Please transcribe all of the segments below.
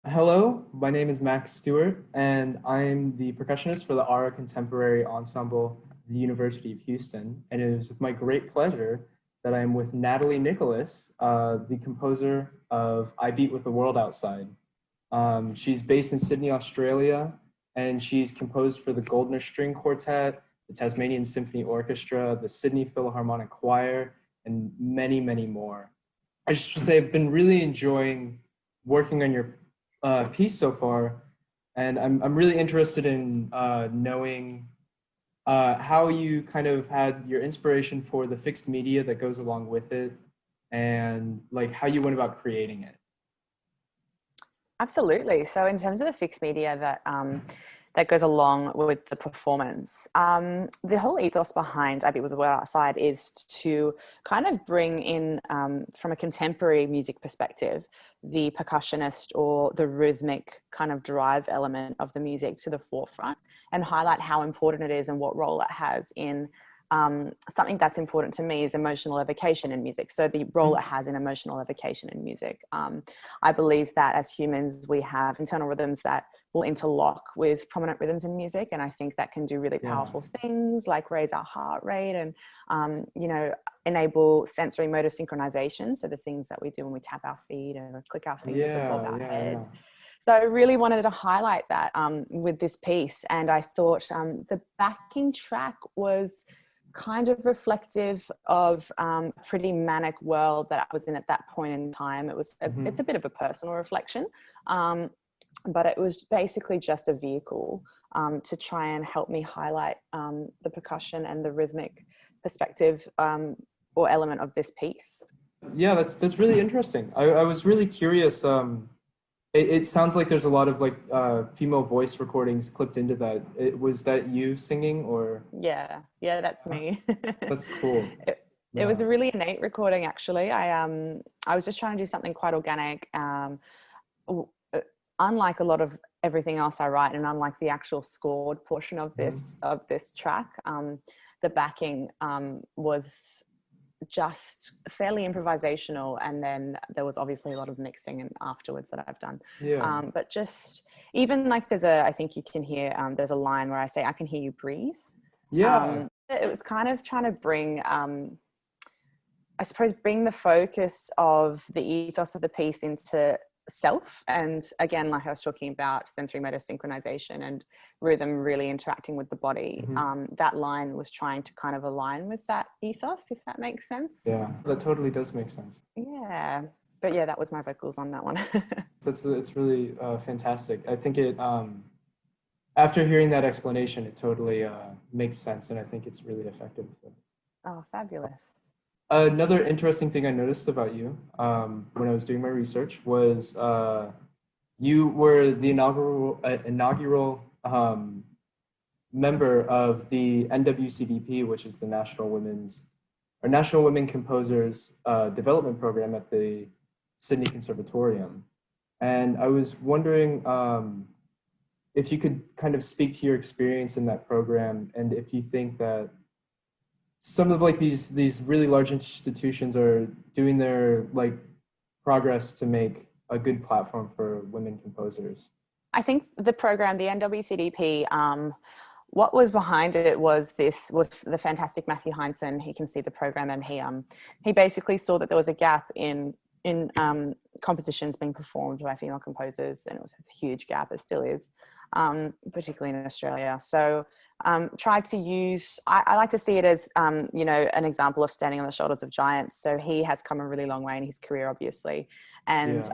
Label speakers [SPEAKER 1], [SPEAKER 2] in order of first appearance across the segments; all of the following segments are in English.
[SPEAKER 1] Hello, my name is Max Stewart, and I'm the percussionist for the Aura Contemporary Ensemble at the University of Houston. And it is with my great pleasure that I'm with Natalie Nicholas, the composer of I Beat with the World Outside. She's based in Sydney, Australia, and she's composed for the Goldner String Quartet, the Tasmanian Symphony Orchestra, the Sydney Philharmonic Choir, and many, many more. I just want to say I've been really enjoying working on your piece so far, and I'm really interested in knowing how you kind of had your inspiration for the fixed media that goes along with it, and like how you went about creating it.
[SPEAKER 2] Absolutely. So in terms of the fixed media that goes along with the performance, the whole ethos behind I Beat with the World Outside is to kind of bring in, from a contemporary music perspective, the percussionist or the rhythmic kind of drive element of the music to the forefront and highlight how important it is and what role it has in something that's important to me is emotional evocation in music. So the role it has in emotional evocation in music. I believe that as humans, we have internal rhythms that will interlock with prominent rhythms in music. And I think that can do really powerful things like raise our heart rate and, enable sensory motor synchronization. So the things that we do when we tap our feet and click our fingers or bob our head. So I really wanted to highlight that with this piece. And I thought the backing track was kind of reflective of a pretty manic world that I was in at that point in time. It's a bit of a personal reflection, but it was basically just a vehicle to try and help me highlight the percussion and the rhythmic perspective or element of this piece.
[SPEAKER 1] Yeah, that's really interesting. I was really curious. It sounds like there's a lot of like female voice recordings clipped into that. Was that you singing or?
[SPEAKER 2] Yeah, that's me.
[SPEAKER 1] That's cool.
[SPEAKER 2] It was
[SPEAKER 1] Yeah.
[SPEAKER 2] a really innate recording, actually. I was just trying to do something quite organic. Unlike a lot of everything else I write, and unlike the actual scored portion of this track, the backing was just fairly improvisational, and then there was obviously a lot of mixing and afterwards that I've done.
[SPEAKER 1] Yeah.
[SPEAKER 2] But just even like I think you can hear there's a line where I say, "I can hear you breathe."
[SPEAKER 1] Yeah.
[SPEAKER 2] It was kind of trying to bring I suppose bring the focus of the ethos of the piece into self, and again, like I was talking about sensory motor synchronization and rhythm really interacting with the body. That line was trying to kind of align with that ethos, if that makes sense.
[SPEAKER 1] Yeah, that totally does make sense.
[SPEAKER 2] Yeah, but yeah, that was my vocals on that one.
[SPEAKER 1] It's really fantastic. I think it after hearing that explanation, it totally makes sense, and I think it's really effective.
[SPEAKER 2] Oh, fabulous.
[SPEAKER 1] Another interesting thing I noticed about you when I was doing my research was you were the inaugural member of the NWCDP, which is the National Women Composers Development Program at the Sydney Conservatorium. And I was wondering if you could kind of speak to your experience in that program, and if you think that some of like these really large institutions are doing their like progress to make a good platform for women composers.
[SPEAKER 2] I think the program, the NWCDP, what was behind it was the fantastic Matthew Heinsohn. He can see the program, and he basically saw that there was a gap in compositions being performed by female composers, and it was a huge gap. It still is, particularly in Australia. So tried to use, I like to see it as, an example of standing on the shoulders of giants. So he has come a really long way in his career, obviously. And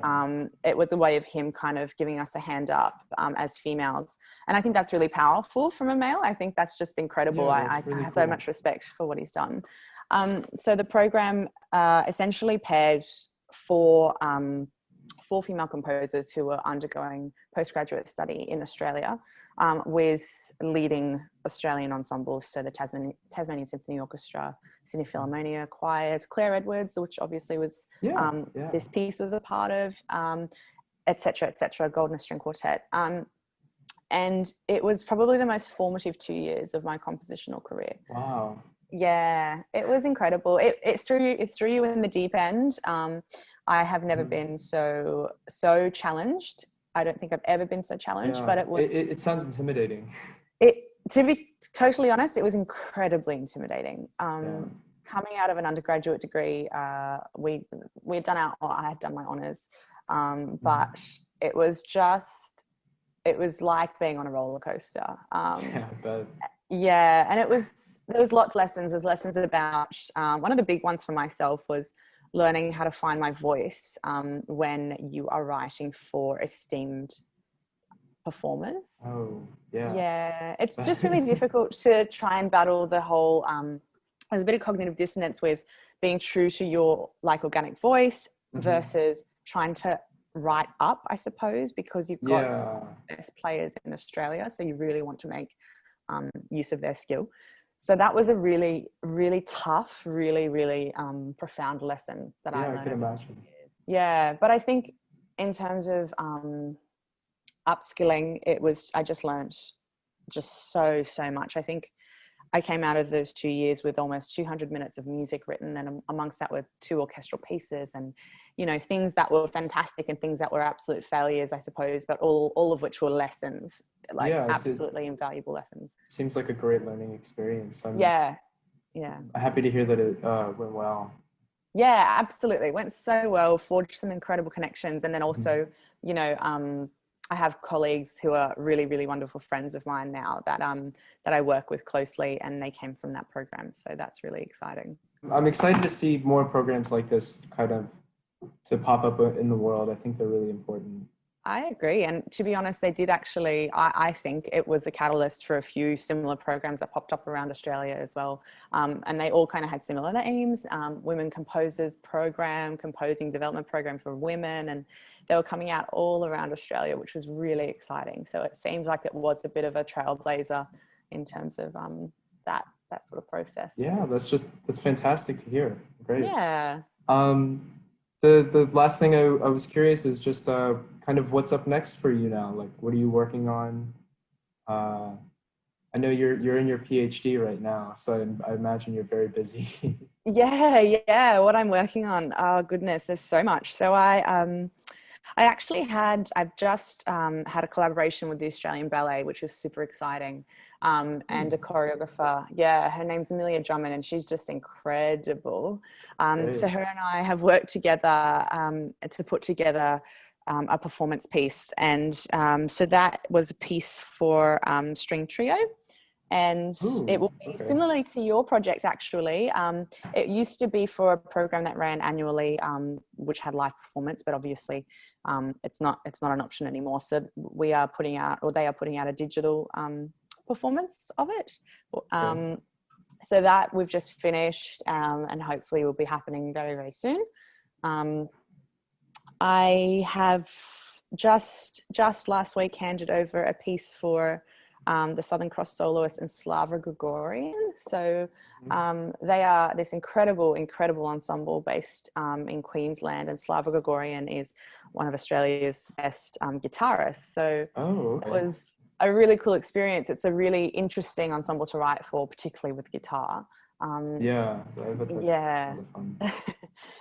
[SPEAKER 2] it was a way of him kind of giving us a hand up as females. And I think that's really powerful from a male. I think that's just incredible.
[SPEAKER 1] Yeah,
[SPEAKER 2] I have so much respect for what he's done. So the program essentially paired four female composers who were undergoing postgraduate study in Australia with leading Australian ensembles, so the Tasmanian Symphony Orchestra, Sydney Philharmonia Choirs, Claire Edwards, which obviously was this piece was a part of, etc., Golden String Quartet. And it was probably the most formative 2 years of my compositional career.
[SPEAKER 1] Wow.
[SPEAKER 2] Yeah, it was incredible. It threw you in the deep end. I have never been so challenged. I don't think I've ever been so challenged, but
[SPEAKER 1] it sounds intimidating.
[SPEAKER 2] To be totally honest, it was incredibly intimidating. Coming out of an undergraduate degree, I had done my honors, but it was like being on a roller coaster.
[SPEAKER 1] I bet.
[SPEAKER 2] Yeah, and there was lots of lessons. There's lessons about, one of the big ones for myself was learning how to find my voice when you are writing for esteemed performers.
[SPEAKER 1] Oh, yeah.
[SPEAKER 2] Yeah, it's just really difficult to try and battle the whole, there's a bit of cognitive dissonance with being true to your like organic voice versus trying to write up, I suppose, because you've got the best players in Australia, so you really want to make use of their skill. So that was a really, really tough, really, really profound lesson that I learned.
[SPEAKER 1] Yeah, I can imagine.
[SPEAKER 2] Yeah, but I think in terms of upskilling, I just learned just so much. I think I came out of those 2 years with almost 200 minutes of music written, and amongst that were 2 orchestral pieces, and things that were fantastic and things that were absolute failures, I suppose, but all of which were lessons, like absolutely invaluable lessons.
[SPEAKER 1] Seems like a great learning experience. I'm happy to hear that it went well.
[SPEAKER 2] Yeah, absolutely, it went so well. Forged some incredible connections, and then also I have colleagues who are really, really wonderful friends of mine now that I work with closely, and they came from that program. So that's really exciting.
[SPEAKER 1] I'm excited to see more programs like this kind of to pop up in the world. I think they're really important.
[SPEAKER 2] I agree. And to be honest, they did actually, I think it was a catalyst for a few similar programs that popped up around Australia as well. And they all kind of had similar aims. Women Composers Program, Composing Development Program for Women. And they were coming out all around Australia, which was really exciting. So it seemed like it was a bit of a trailblazer in terms of that sort of process.
[SPEAKER 1] Yeah, that's fantastic to hear. Great.
[SPEAKER 2] Yeah.
[SPEAKER 1] The last thing I was curious is just kind of what's up next for you now? Like, what are you working on? I know you're in your PhD right now, so I imagine you're very busy.
[SPEAKER 2] Yeah. What I'm working on, oh goodness, there's so much. So I've just had a collaboration with the Australian Ballet, which is super exciting. And a choreographer, her name's Amelia Drummond, and she's just incredible. So her and I have worked together to put together a performance piece. And so that was a piece for string trio. And it will be similarly to your project, actually. It used to be for a program that ran annually, which had live performance, but obviously it's not an option anymore. So they are putting out a digital performance of it. So that we've just finished, and hopefully will be happening very, very soon. I have just last week handed over a piece for the Southern Cross Soloists and Slava Gregorian. So they are this incredible ensemble based in Queensland, and Slava Gregorian is one of Australia's best guitarists. So it was a really cool experience. It's a really interesting ensemble to write for, particularly with guitar.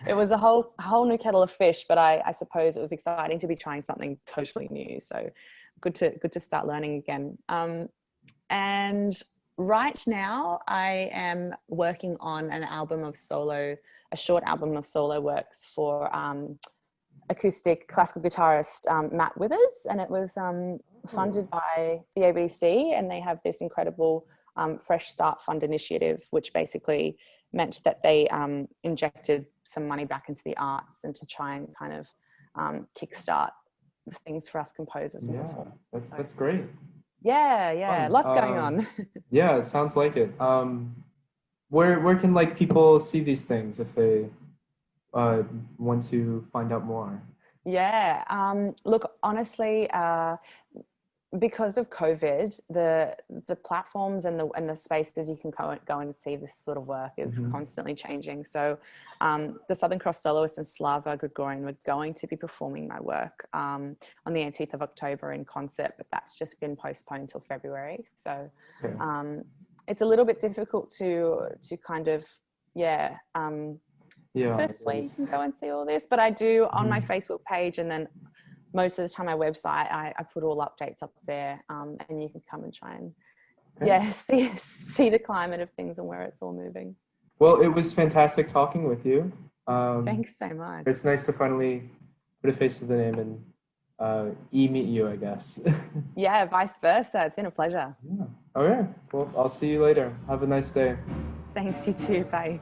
[SPEAKER 2] It was a whole new kettle of fish, but I suppose it was exciting to be trying something totally new. So good to start learning again. And right now I am working on a short album of solo works for acoustic classical guitarist Matt Withers, and it was funded by the ABC, and they have this incredible Fresh Start Fund initiative, which basically meant that they injected some money back into the arts and to try and kind of kickstart things for us composers.
[SPEAKER 1] That's great.
[SPEAKER 2] Lots going on.
[SPEAKER 1] Yeah, it sounds like it. Where can like people see these things if they want to find out more?
[SPEAKER 2] Look, honestly, because of COVID, the platforms and the spaces you can go and see this sort of work is constantly changing. So the Southern Cross Soloists and Slava Gregorian were going to be performing my work on the 18th of October in concert, but that's just been postponed until February. So it's a little bit difficult to kind of firstly you can go and see all this, but I do on my Facebook page, and then most of the time my website, I put all updates up there, and you can come and try and see the climate of things and where it's all moving.
[SPEAKER 1] Well, it was fantastic talking with you.
[SPEAKER 2] Thanks so much.
[SPEAKER 1] It's nice to finally put a face to the name and meet you, I guess.
[SPEAKER 2] Yeah, vice versa. It's been a pleasure.
[SPEAKER 1] Okay. Well, I'll see you later. Have a nice day.
[SPEAKER 2] Thanks, you too. Bye.